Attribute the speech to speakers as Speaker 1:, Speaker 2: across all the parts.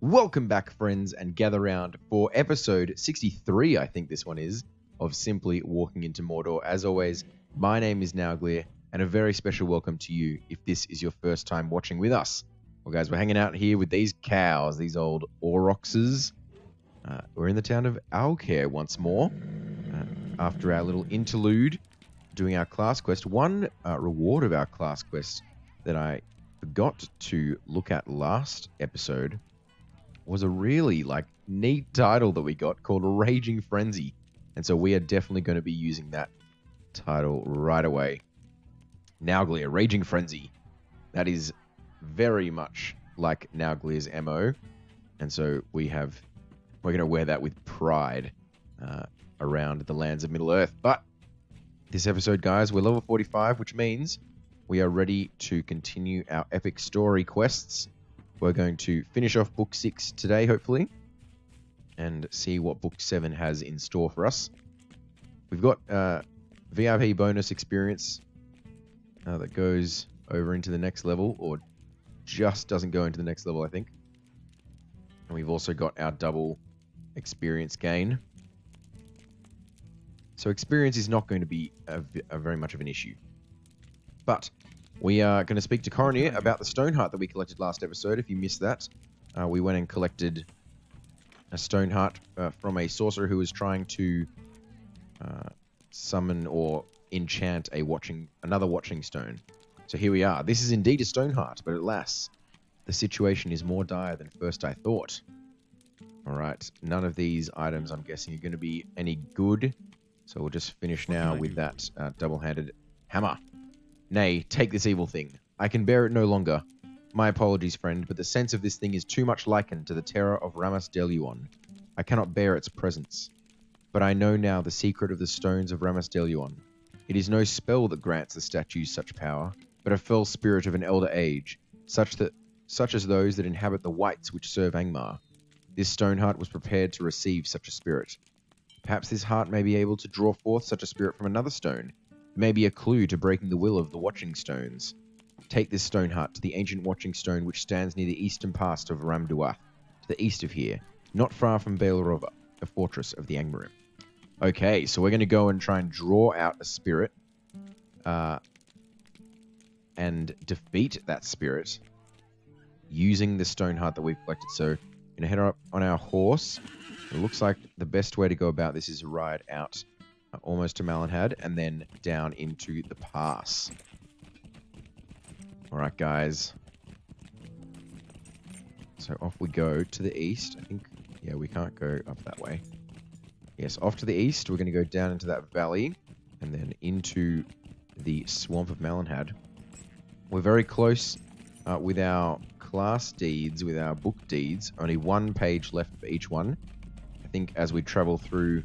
Speaker 1: Welcome back, friends, and gather round for episode 63, I think this one is, of Simply Walking into Mordor. As always, my name is Nauglir, and a very special welcome to you if this is your first time watching with us. Well, guys, we're hanging out here with these cows, these old Aurochses. We're in the town of Nauglir once more, after our little interlude, doing our class quest. One reward of our class quest that I forgot to look at last episode was a really neat title that we got called Raging Frenzy. And so we are definitely going to be using that title right away. Nauglir, Raging Frenzy. That is very much like Nauglir's MO. And so we're going to wear that with pride around the lands of Middle-earth. But this episode, guys, we're level 45, which means we are ready to continue our epic story quests. We're going to finish off Book 6 today, hopefully, and see what Book 7 has in store for us. We've got VIP bonus experience that goes over into the next level, or just doesn't go into the next level, I think. And we've also got our double experience gain. So experience is not going to be a very much of an issue. But we are going to speak to Coronir about the stone heart that we collected last episode. If you missed that, we went and collected a stone heart from a sorcerer who was trying to summon or enchant another watching stone. So here we are. This is indeed a stone heart, but alas, the situation is more dire than first I thought. Alright, none of these items, I'm guessing, are going to be any good. So we'll just finish now with that double-handed hammer. Nay, take this evil thing. I can bear it no longer. My apologies, friend, but the sense of this thing is too much likened to the terror of Rammas Deluon. I cannot bear its presence. But I know now the secret of the stones of Rammas Deluon. It is no spell that grants the statues such power, but a fell spirit of an elder age, such as those that inhabit the whites which serve Angmar. This stone heart was prepared to receive such a spirit. Perhaps this heart may be able to draw forth such a spirit from another stone. It may be a clue to breaking the will of the watching stones. Take this stone heart to the ancient watching stone which stands near the eastern pass of Ramdovath, to the east of here, not far from Baelrova, the fortress of the Angmarim. Okay, so we're going to go and try and draw out a spirit, and defeat that spirit using the stone heart that we've collected. So we're going to head up on our horse. It looks like the best way to go about this is to ride out almost to Malinhad and then down into the pass. Alright, guys. So off we go to the east. I think, yeah, we can't go up that way. Yes, off to the east. We're going to go down into that valley and then into the swamp of Malinhad. We're very close with our class deeds, with our book deeds. Only one page left for each one. I think as we travel through,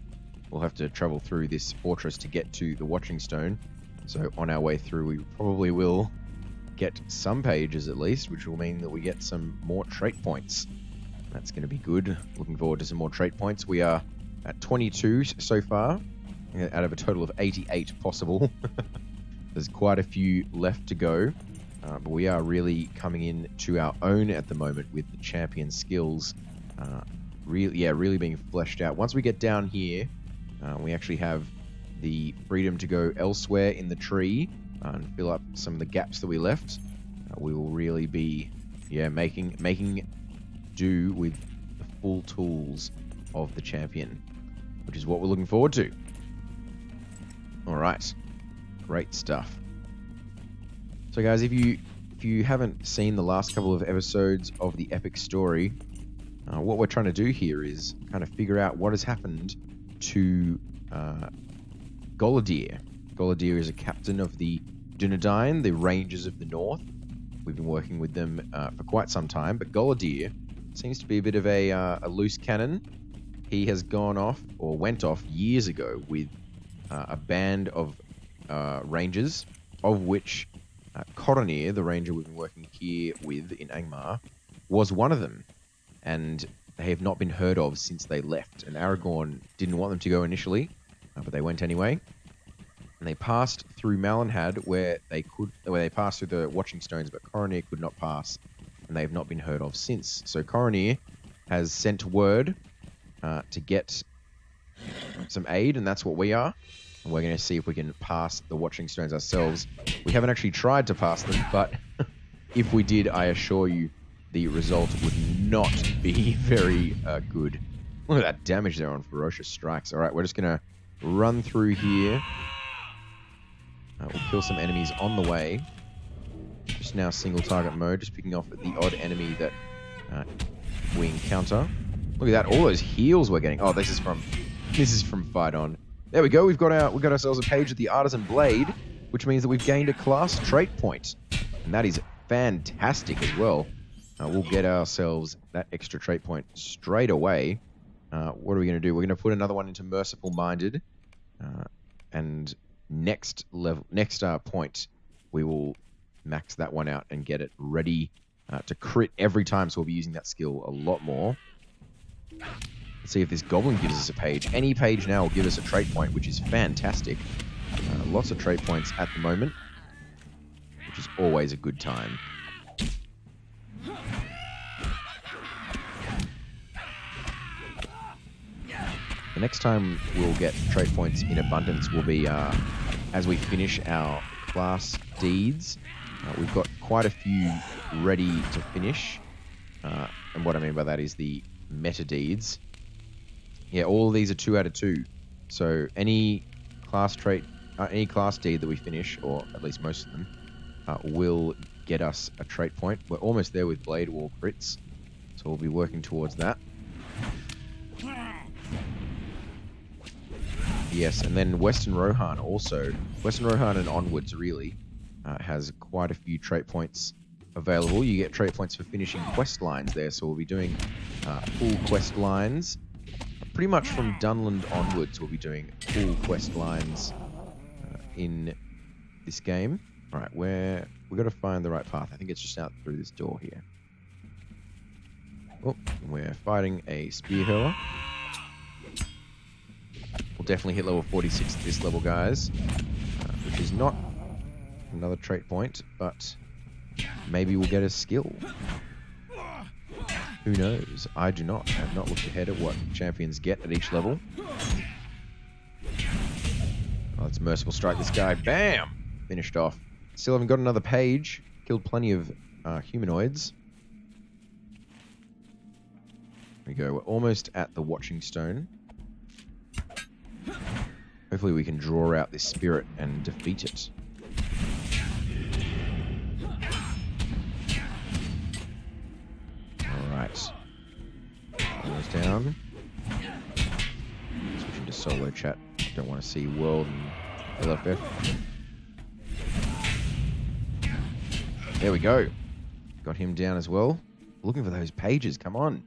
Speaker 1: we'll have to travel through this fortress to get to the watching stone. So on our way through, we probably will get some pages at least, which will mean that we get some more trait points. That's going to be good. Looking forward to some more trait points. We are at 22 so far, out of a total of 88 possible. There's quite a few left to go, but we are really coming in to our own at the moment with the champion skills. Really being fleshed out. Once we get down here, we actually have the freedom to go elsewhere in the tree and fill up some of the gaps that we left. We will really be, making do with the full tools of the champion, which is what we're looking forward to. All right, great stuff. So, guys, if you haven't seen the last couple of episodes of the epic story, what we're trying to do here is kind of figure out what has happened to Goladir. Goladir is a captain of the Dunedain, the Rangers of the North. We've been working with them for quite some time, but Goladir seems to be a bit of a loose cannon. He has went off years ago with a band of rangers, of which Coronir, the ranger we've been working here with in Angmar, was one of them. And they have not been heard of since they left. And Aragorn didn't want them to go initially, but they went anyway. And they passed through Malinhad, where they passed through the Watching Stones, but Coronir could not pass, and they have not been heard of since. So Coronir has sent word to get some aid, and that's what we are. And we're going to see if we can pass the Watching Stones ourselves. We haven't actually tried to pass them, but if we did, I assure you the result would not be very good. Look at that damage there on Ferocious Strikes. All right, we're just going to run through here. We'll kill some enemies on the way. Just now single target mode, just picking off the odd enemy that we encounter. Look at that, all those heals we're getting. Oh, this is from Fight On. There we go. We got ourselves a page of the Artisan Blade, which means that we've gained a class trait point, and that is fantastic as well. We'll get ourselves that extra trait point straight away. What are we going to do? We're going to put another one into Merciful Minded, and next point we will max that one out and get it ready to crit every time. So we'll be using that skill a lot more. Let's see if this goblin gives us a page. Any page now will give us a trait point, which is fantastic. Lots of trait points at the moment, which is always a good time. The next time we'll get trait points in abundance will be as we finish our class deeds. We've got quite a few ready to finish. And what I mean by that is the meta deeds. Yeah, all of these are 2 out of 2. So any class trait, any class deed that we finish, or at least most of them, will get us a trait point. We're almost there with Blade Wall crits, so we'll be working towards that. Yes, and then Western Rohan also. Western Rohan and onwards, really, has quite a few trait points available. You get trait points for finishing quest lines there, so we'll be doing full quest lines. Pretty much from Dunland onwards, we'll be doing full quest lines in this game. All right, we've got to find the right path. I think it's just out through this door here. Oh, we're fighting a spear hurler. We'll definitely hit level 46 at this level, guys, which is not another trait point, but maybe we'll get a skill. Who knows? I do not. I have not looked ahead at what champions get at each level. Oh, let's Merciful Strike this guy. Bam! Finished off. Still haven't got another page. Killed plenty of humanoids. There we go. We're almost at the Watching Stone. Hopefully we can draw out this spirit and defeat it. Alright. Almost down. Switching to solo chat. Don't want to see World and LFF. There we go. Got him down as well. Looking for those pages, come on.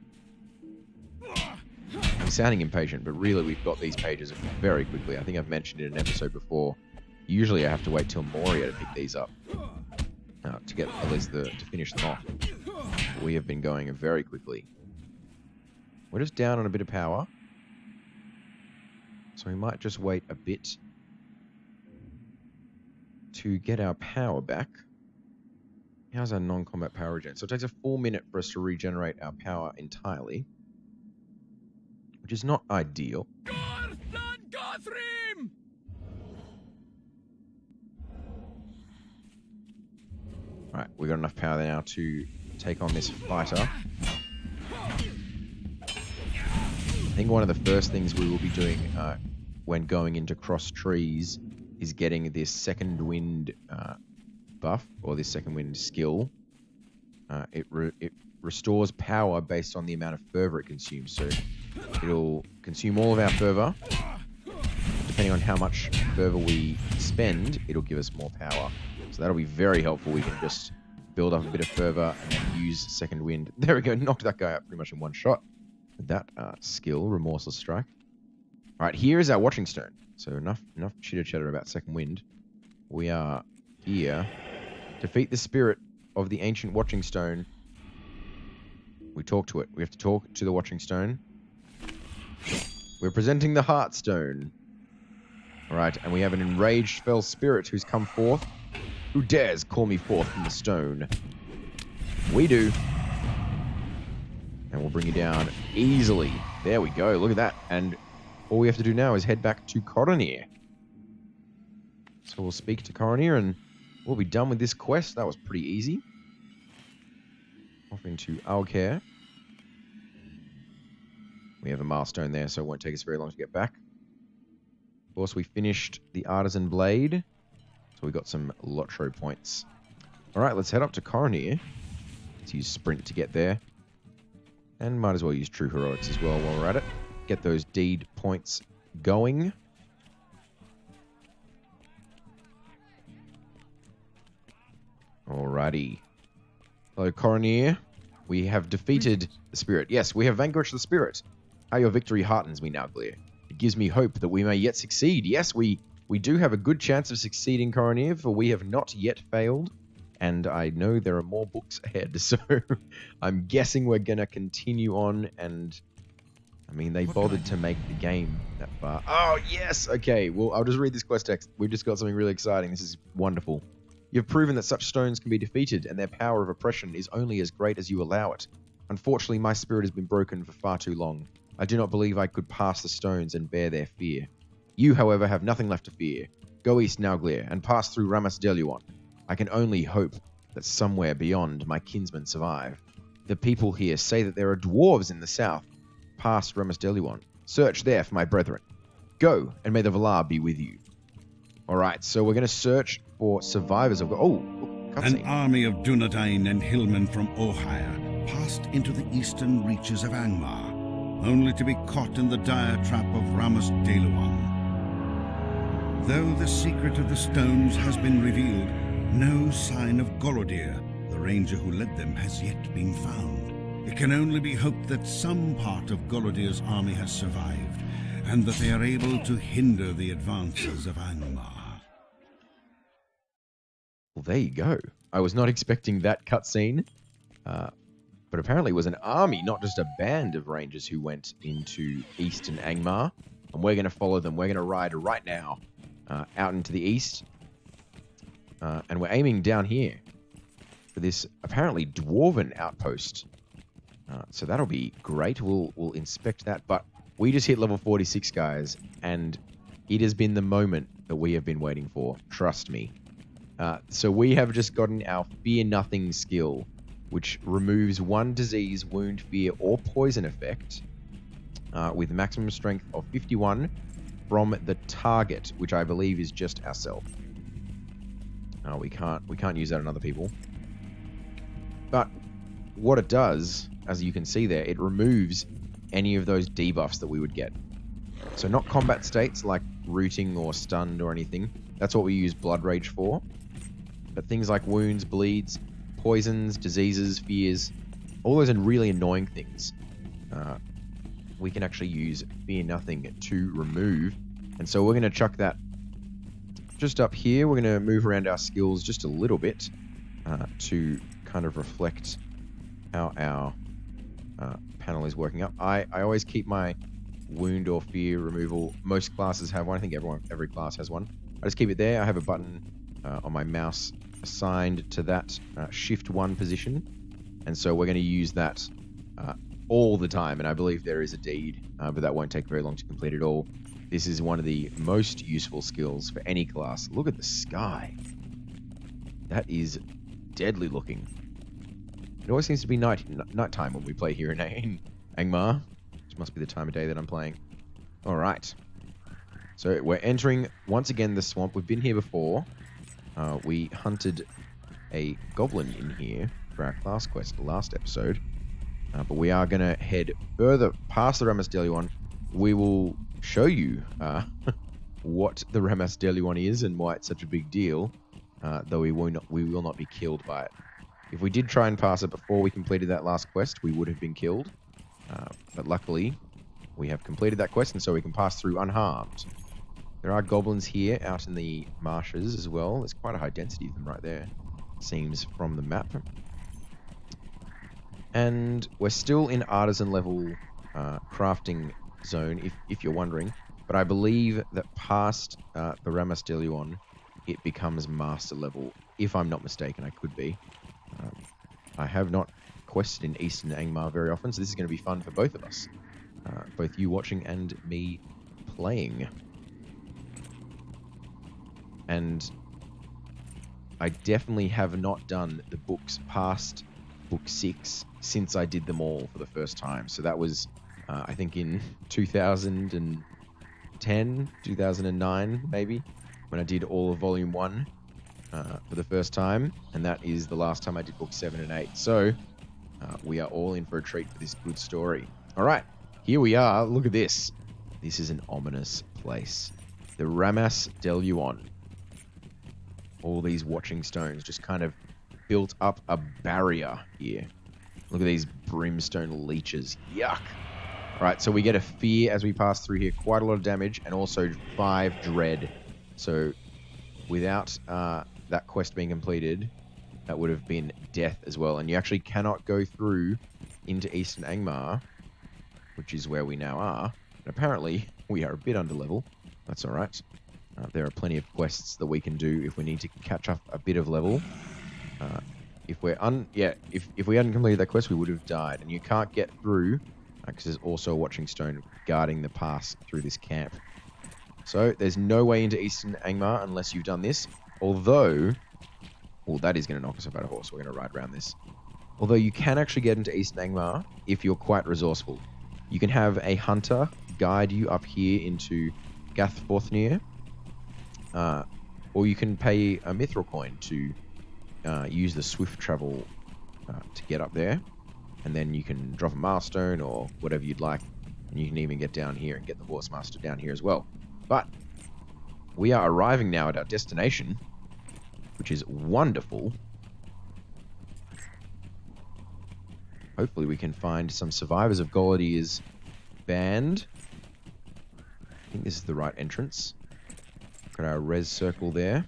Speaker 1: I'm sounding impatient, but really we've got these pages very quickly. I think I've mentioned it in an episode before. Usually I have to wait till Moria to pick these up. To get at least to finish them off. We have been going very quickly. We're just down on a bit of power. So we might just wait a bit to get our power back. How's our non-combat power regen? So it takes a full minute for us to regenerate our power entirely, which is not ideal. Alright, we've got enough power now to take on this fighter. I think one of the first things we will be doing when going into Cross Trees is getting this Second Wind buff, or this Second Wind skill. It restores power based on the amount of fervor it consumes. So it'll consume all of our fervor. Depending on how much fervor we spend, it'll give us more power. So that'll be very helpful. We can just build up a bit of fervor and then use Second Wind. There we go, knocked that guy out pretty much in one shot with that skill, Remorseless Strike. All right, here is our Watching Stone. So enough chitter-chatter about Second Wind. We are here. Defeat the spirit of the ancient Watching Stone. We talk to it. We have to talk to the Watching Stone. We're presenting the Heartstone. All right, and we have an enraged fell spirit who's come forth. Who dares call me forth from the stone? We do. And we'll bring you down easily. There we go. Look at that. And all we have to do now is head back to Coronir. So we'll speak to Coronir and we'll be done with this quest. That was pretty easy. Off into Alcair. We have a milestone there, so it won't take us very long to get back. Of course, we finished the Artisan Blade. So we got some LotRO points. Alright, let's head up to Coronir. Let's use Sprint to get there. And might as well use True Heroics as well while we're at it. Get those deed points going. Alrighty. Hello, Coronir. We have defeated the spirit. Yes, we have vanquished the spirit. How your victory heartens me, Nauglir. It gives me hope that we may yet succeed. Yes, we do have a good chance of succeeding, Coronir, for we have not yet failed. And I know there are more books ahead, so I'm guessing we're going to continue on. And, I mean, they bothered to make the game that far. Oh, yes! Okay, well, I'll just read this quest text. We've just got something really exciting. This is wonderful. You've proven that such stones can be defeated, and their power of oppression is only as great as you allow it. Unfortunately, my spirit has been broken for far too long. I do not believe I could pass the stones and bear their fear. You, however, have nothing left to fear. Go east, Nauglir, and pass through Rammas Deluon. I can only hope that somewhere beyond my kinsmen survive. The people here say that there are dwarves in the south, past Rammas Deluon. Search there for my brethren. Go, and may the Valar be with you. Alright, so we're going to search for survivors of... Oh, cutscene.
Speaker 2: An army of Dunedain and hillmen from Ohio passed into the eastern reaches of Angmar, only to be caught in the dire trap of Rammas Deluon. Though the secret of the stones has been revealed, no sign of Golodir, the ranger who led them, has yet been found. It can only be hoped that some part of Golodir's army has survived, and that they are able to hinder the advances of Angmar.
Speaker 1: Well, there you go. I was not expecting that cutscene, but apparently it was an army, not just a band of rangers who went into Eastern Angmar, and we're going to follow them. We're going to ride right now out into the east. And we're aiming down here for this apparently dwarven outpost. So that'll be great. We'll inspect that. But we just hit level 46, guys. And it has been the moment that we have been waiting for. Trust me. So we have just gotten our Fear Nothing skill, which removes one disease, wound, fear, or poison effect with maximum strength of 51 from the target, which I believe is just ourselves. We can't use that on other people. But what it does, as you can see there, it removes any of those debuffs that we would get. So not combat states like rooting or stunned or anything. That's what we use Blood Rage for. But things like wounds, bleeds, poisons, diseases, fears, all those really annoying things, we can actually use Fear Nothing to remove. And so we're going to chuck that just up here. We're going to move around our skills just a little bit to kind of reflect how our panel is working up. I always keep my wound or fear removal. Most classes have one. I think every class has one. I just keep it there. I have a button on my mouse assigned to that shift 1 position. And so we're going to use that all the time. And I believe there is a deed, but that won't take very long to complete it all. This is one of the most useful skills for any class. Look at the sky. That is deadly looking. It always seems to be nighttime when we play here in Angmar, which must be the time of day that I'm playing. All right. So we're entering, once again, the swamp. We've been here before. We hunted a goblin in here for our class quest last episode. But we are going to head further past the Rammas Deluon. We will show you what the Rammas Deluon is and why it's such a big deal, though we will not be killed by it. If we did try and pass it before we completed that last quest, we would have been killed. But luckily, we have completed that quest, and so we can pass through unharmed. There are goblins here out in the marshes as well. There's quite a high density of them right there, seems from the map. And we're still in artisan level crafting zone, if you're wondering. But I believe that past the Rammas Deluon, it becomes master level. If I'm not mistaken, I could be. I have not quested in Eastern Angmar very often, so this is going to be fun for both of us. Both you watching and me playing. And I definitely have not done the books past book 6 since I did them all for the first time. So that was, I think, in 2010, 2009, maybe, when I did all of Volume 1 for the first time. And that is the last time I did book 7 and 8. So we are all in for a treat for this good story. All right, here we are. Look at this. This is an ominous place. The Rammas Deluon. All these watching stones just kind of built up a barrier here. Look at these brimstone leeches. Yuck. All right, so we get a fear as we pass through here. Quite a lot of damage, and also 5 dread. So without that quest being completed, that would have been death as well. And you actually cannot go through into Eastern Angmar, which is where we now are. And apparently, we are a bit under level. That's all right. There are plenty of quests that we can do if we need to catch up a bit of level. If we hadn't completed that quest, we would have died. And you can't get through because there's also a watching stone guarding the pass through this camp. So there's no way into Eastern Angmar unless you've done this. Although, well, that is going to knock us off our horse. We're going to ride around this. Although you can actually get into Eastern Angmar if you're quite resourceful. You can have a hunter guide you up here into Gathforthnir. Or you can pay a mithril coin to use the swift travel to get up there. And then you can drop a milestone or whatever you'd like. And you can even get down here and get the horse master down here as well. But we are arriving now at our destination, which is wonderful. Hopefully we can find some survivors of Golodyr's band. I think this is the right entrance. Got our res circle there.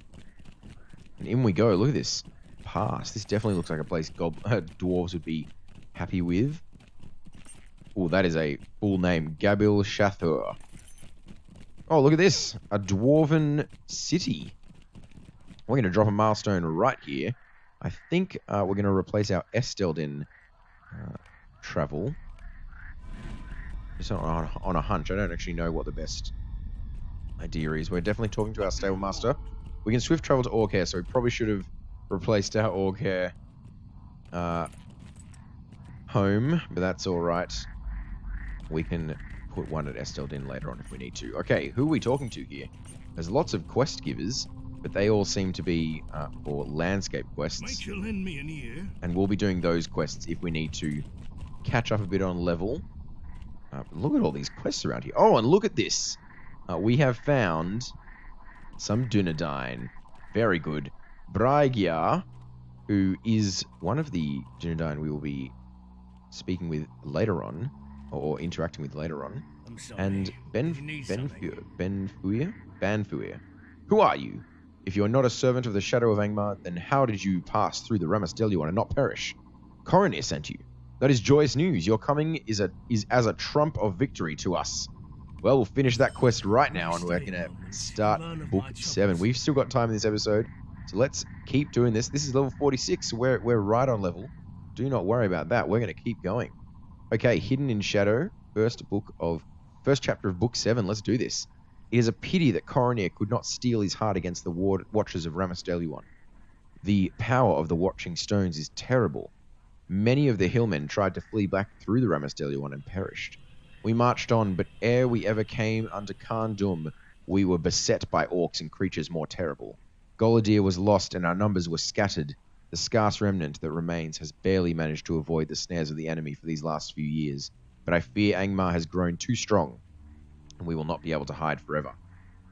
Speaker 1: And in we go. Look at this pass. This definitely looks like a place dwarves would be happy with. Oh, that is a full name. Gabil Shathur. Oh, look at this. A dwarven city. We're going to drop a milestone right here. I think we're going to replace our Esteldin travel. Just on a hunch. I don't actually know what the best idea is. We're definitely talking to our stable master. We can swift travel to Orcare, so we probably should have replaced our Orcare home, but that's all right. We can put one at Esteldin later on if we need to. Okay, who are we talking to here? There's lots of quest givers, but they all seem to be for landscape quests.
Speaker 2: Might you lend me an ear?
Speaker 1: And we'll be doing those quests if we need to catch up a bit on level. Look at all these quests around here. Oh, and look at this. We have found some Dunedain. Very good. Braigia, who is one of the Dunedain we will be speaking with later on, or interacting with later on. And Banfuir. Who are you? If you are not a servant of the Shadow of Angmar, then how did you pass through the Rammas Deluon and not perish? Coronir sent you. That is joyous news. Your coming is as a trump of victory to us. Well, we'll finish that quest right now, and we're going to start Book 7. We've still got time in this episode, so let's keep doing this. This is level 46, so we're right on level. Do not worry about that. We're going to keep going. Okay, Hidden in Shadow, first chapter of Book 7. Let's do this. It is a pity that Coronir could not steel his heart against the Watchers of Rammas Deluon. The power of the Watching Stones is terrible. Many of the hillmen tried to flee back through the Rammas Deluon and perished. We marched on, but ere we ever came unto Khan Dum, we were beset by orcs and creatures more terrible. Golodyr was lost and our numbers were scattered. The scarce remnant that remains has barely managed to avoid the snares of the enemy for these last few years, but I fear Angmar has grown too strong, and we will not be able to hide forever.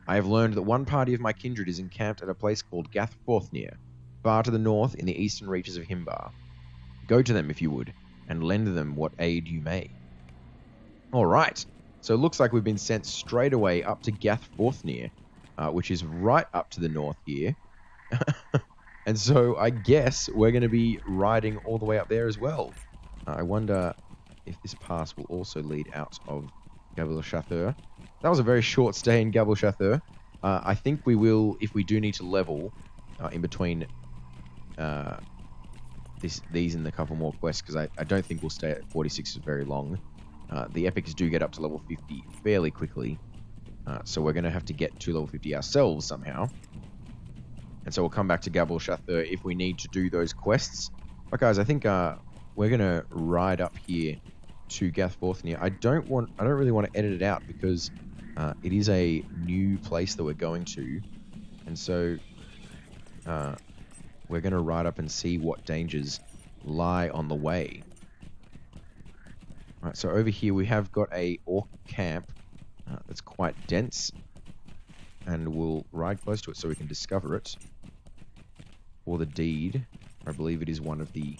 Speaker 1: I have learned that one party of my kindred is encamped at a place called Gathforthnir, far to the north in the eastern reaches of Himbar. Go to them if you would, and lend them what aid you may. All right, so it looks like we've been sent straight away up to Gathforthnir, which is right up to the north here. And so I guess we're going to be riding all the way up there as well. I wonder if this pass will also lead out of Gabil Shathur. That was a very short stay in Gabil Shathur. I think we will, if we do need to level in between these and a couple more quests, because I don't think we'll stay at 46 for very long. The epics do get up to level 50 fairly quickly. So we're going to have to get to level 50 ourselves somehow. And so we'll come back to Gabal Shather if we need to do those quests. But guys, I think we're going to ride up here to Gathforthnia. I don't really want to edit it out, because it is a new place that we're going to. And so we're going to ride up and see what dangers lie on the way. Alright, so over here we have got a orc camp that's quite dense, and we'll ride close to it so we can discover it. Or the deed. I believe it is one of the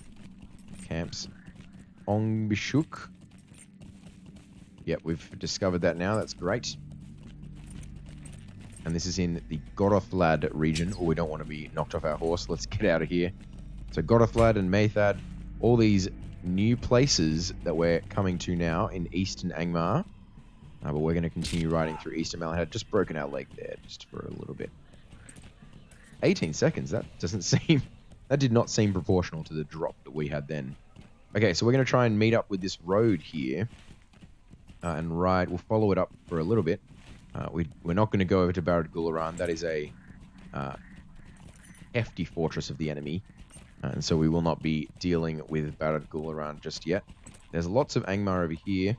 Speaker 1: camps. Ongbishuk. Yep, we've discovered that now. That's great. And this is in the Gorathlad region. Oh, we don't want to be knocked off our horse. Let's get out of here. So Gorathlad and Maethad, all these new places that we're coming to now in Eastern Angmar. But we're going to continue riding through Eastern Malahad. Just broken our leg there, just for a little bit. 18 seconds. That doesn't seem... That did not seem proportional to the drop that we had then. Okay, so we're going to try and meet up with this road here. And ride... We'll follow it up for a little bit. We're not going to go over to Barad Gularan. That is a hefty fortress of the enemy. And so we will not be dealing with Barad Gularan just yet. There's lots of Angmar over here.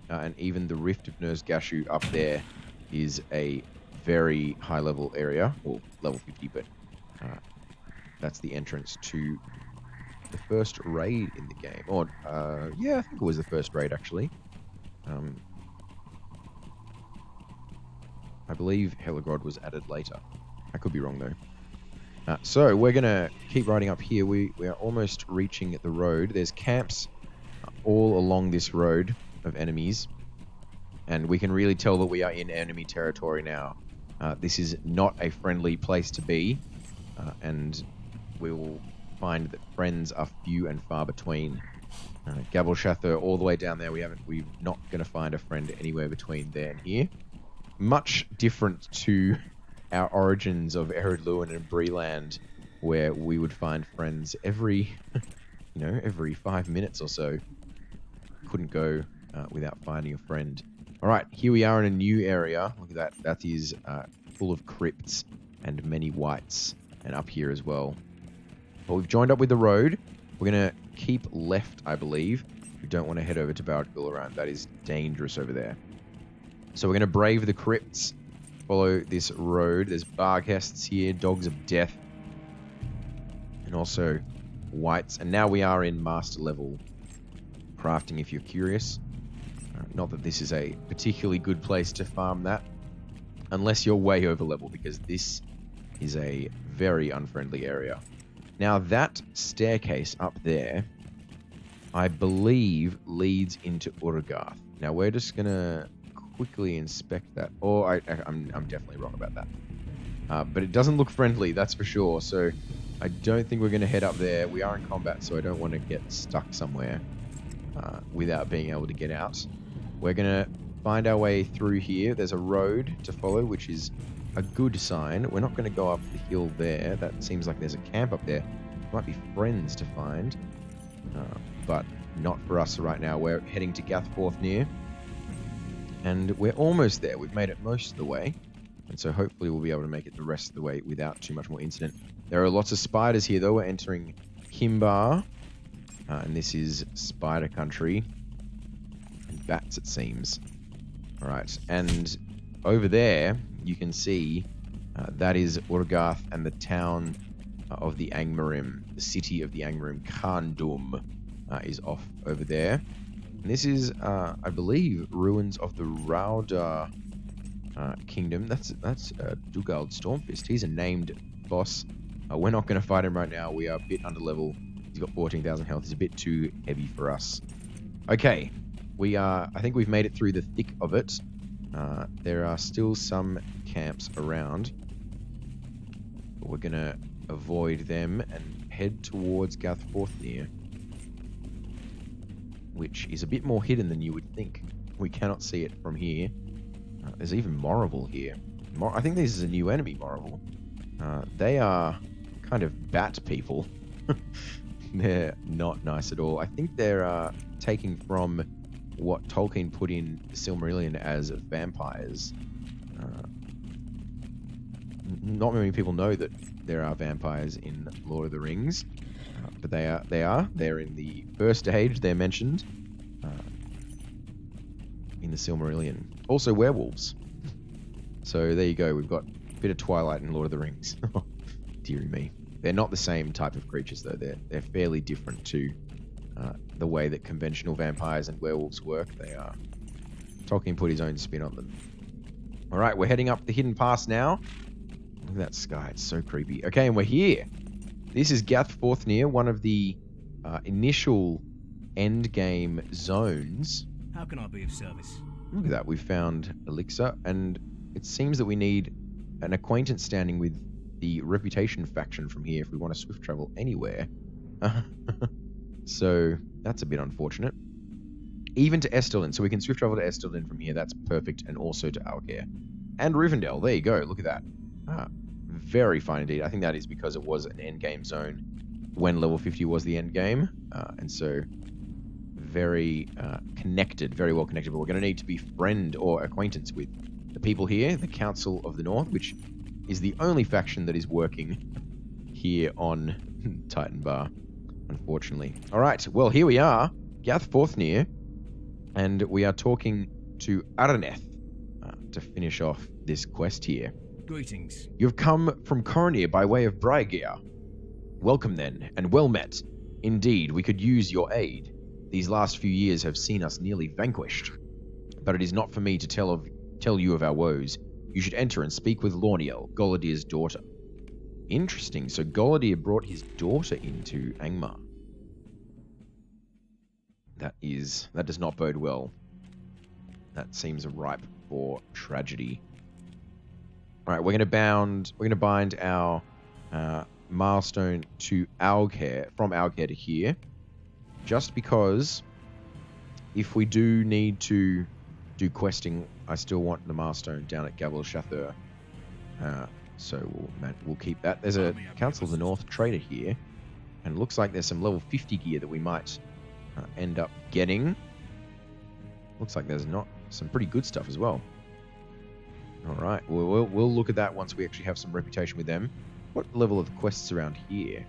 Speaker 1: And even the Rift of Ner'zgashu up there is a very high level area. Well, level 50, but that's the entrance to the first raid in the game. Or, yeah, I think it was the first raid, actually. I believe Helagrod was added later. I could be wrong, though. So, we're going to keep riding up here. We are almost reaching the road. There's camps all along this road of enemies. And we can really tell that we are in enemy territory now. This is not a friendly place to be. And we will find that friends are few and far between. Gabal Shather, all the way down there, we're not going to find a friend anywhere between there and here. Much different to our origins of Ered Luin and Breeland, where we would find friends every 5 minutes or so. Couldn't go without finding a friend. Alright, here we are in a new area. Look at that. That is full of crypts and many wights. And up here as well. But we've joined up with the road. We're going to keep left, I believe. We don't want to head over to Barad Gularan. That is dangerous over there. So we're going to brave the crypts. Follow this road. There's Barghests here. Dogs of Death. And also wights. And now we are in master level crafting, if you're curious. Not that this is a particularly good place to farm that. Unless you're way over level, because this is a very unfriendly area. Now that staircase up there, I believe, leads into Urgarth. Now we're just going to quickly inspect that. Or I'm definitely wrong about that. But it doesn't look friendly, that's for sure. So I don't think we're going to head up there. We are in combat, so I don't want to get stuck somewhere without being able to get out. We're going to find our way through here. There's a road to follow, which is a good sign. We're not going to go up the hill there. That seems like there's a camp up there. Might be friends to find. But not for us right now. We're heading to Gathforthnia. And we're almost there. We've made it most of the way. And so hopefully we'll be able to make it the rest of the way without too much more incident. There are lots of spiders here, though. We're entering Kimbar. And this is spider country. And bats, it seems. Alright, and over there, you can see that is Urgarth and the town of the Angmarim. The city of the Angmarim, Khandum, is off over there. And this is, I believe, ruins of the Rauda kingdom. That's Dugald Stormfist. He's a named boss. We're not going to fight him right now. We are a bit under level. He's got 14,000 health. He's a bit too heavy for us. Okay, I think we've made it through the thick of it. There are still some camps around. But we're going to avoid them and head towards Gathforthnia, which is a bit more hidden than you would think. We cannot see it from here. There's even Moroval here. I think this is a new enemy, Moroval. They are kind of bat people. They're not nice at all. I think they're taking from what Tolkien put in the Silmarillion as vampires. Not many people know that there are vampires in Lord of the Rings, but they are. They're in the First Age. They're mentioned in the Silmarillion. Also werewolves. So there you go. We've got a bit of Twilight in Lord of the Rings. Dearie me. They're not the same type of creatures though. They're fairly different to the way that conventional vampires and werewolves work. They are. Tolkien put his own spin on them. All right, we're heading up the hidden pass now. Look at that sky. It's so creepy. Okay, and we're here. This is Gathforthneir, one of the initial end game zones.
Speaker 3: How can I be of service?
Speaker 1: Look at that. We found Elixir, and it seems that we need an acquaintance standing with the Reputation faction from here if we want to swift travel anywhere. So that's a bit unfortunate. Even to Estelin, so we can swift travel to Estelin from here. That's perfect, and also to Aukir. And Rivendell. There you go. Look at that. Very fine indeed. I think that is because it was an end game zone when level 50 was the end game, and so very connected, very well connected. But we're going to need to be friend or acquaintance with the people here, the Council of the North, which is the only faction that is working here on Titan Bar, unfortunately. All right, well, here we are, Gathforthneir, and we are talking to Arneth to finish off this quest here.
Speaker 3: Greetings.
Speaker 1: You've come from Coronir by way of Braegia. Welcome then, and well met. Indeed, we could use your aid. These last few years have seen us nearly vanquished. But it is not for me to tell you of our woes. You should enter and speak with Lorniel, Golodir's daughter. Interesting, so Golodir brought his daughter into Angmar. That does not bode well. That seems ripe for tragedy. All right, we're going to bind our milestone to Aukir, from Aukir to here, just because if we do need to do questing, I still want the milestone down at Gavel Shathur. So we'll keep that. There's a Council of the North trader here, and it looks like there's some level 50 gear that we might end up getting. Looks like there's not some pretty good stuff as well. All right, we'll look at that once we actually have some reputation with them. What level of quests around here?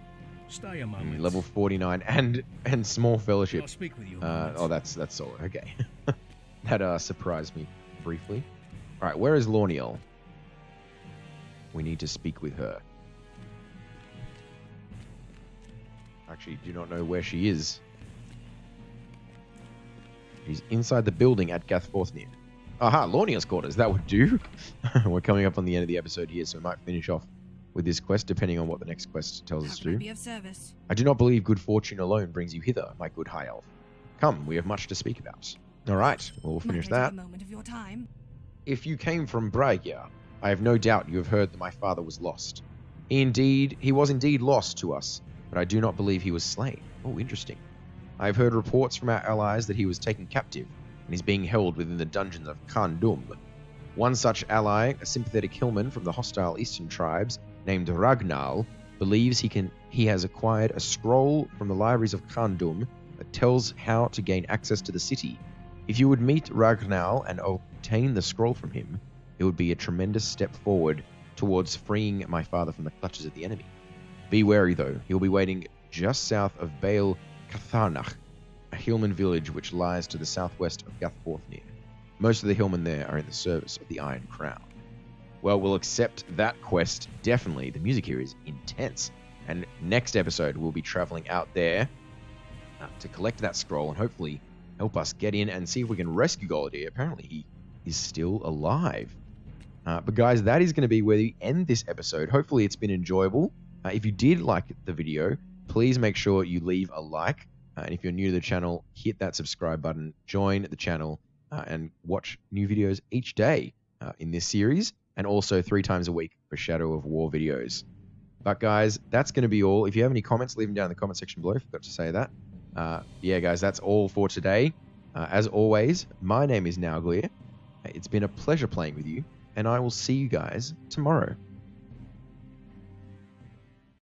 Speaker 3: Stay a moment.
Speaker 1: Level 49 and small fellowship.
Speaker 3: I'll speak with you.
Speaker 1: Oh, that's solid. Okay, that surprised me briefly. All right, where is Lorniel? We need to speak with her. Actually, do not know where she is. She's inside the building at Gathforthneir. Aha, Lorniel's quarters. That would do. We're coming up on the end of the episode here, so we might finish off with this quest, depending on what the next quest tells us to do.
Speaker 4: Be of service?
Speaker 1: I do not believe good fortune alone brings you hither, my good high elf. Come, we have much to speak about. All right, well, we'll finish that.
Speaker 4: A moment of your time.
Speaker 1: If you came from Braegia, I have no doubt you have heard that my father was lost. He was indeed lost to us, but I do not believe he was slain. Oh, interesting. I have heard reports from our allies that he was taken captive and is being held within the dungeons of Khan Dum. One such ally, a sympathetic hillman from the hostile eastern tribes named Ragnal, believes he has acquired a scroll from the libraries of Khan Dum that tells how to gain access to the city. If you would meet Ragnal and obtain the scroll from him, it would be a tremendous step forward towards freeing my father from the clutches of the enemy. Be wary though, he will be waiting just south of Baal Catharnach, a hillman village which lies to the southwest of Gathforthneir. Most of the hillmen there are in the service of the Iron Crown. Well, we'll accept that quest, definitely. The music here is intense. And next episode, we'll be traveling out there to collect that scroll and hopefully help us get in and see if we can rescue Golodir. Apparently, he is still alive. But guys, that is going to be where we end this episode. Hopefully, it's been enjoyable. If you did like the video, please make sure you leave a like. And if you're new to the channel, hit that subscribe button, join the channel, and watch new videos each day in this series, and also 3 times a week for Shadow of War videos. But guys, that's going to be all. If you have any comments, leave them down in the comment section below. Forgot to say that. Yeah, guys, that's all for today. As always, my name is Nauglir. It's been a pleasure playing with you, and I will see you guys tomorrow.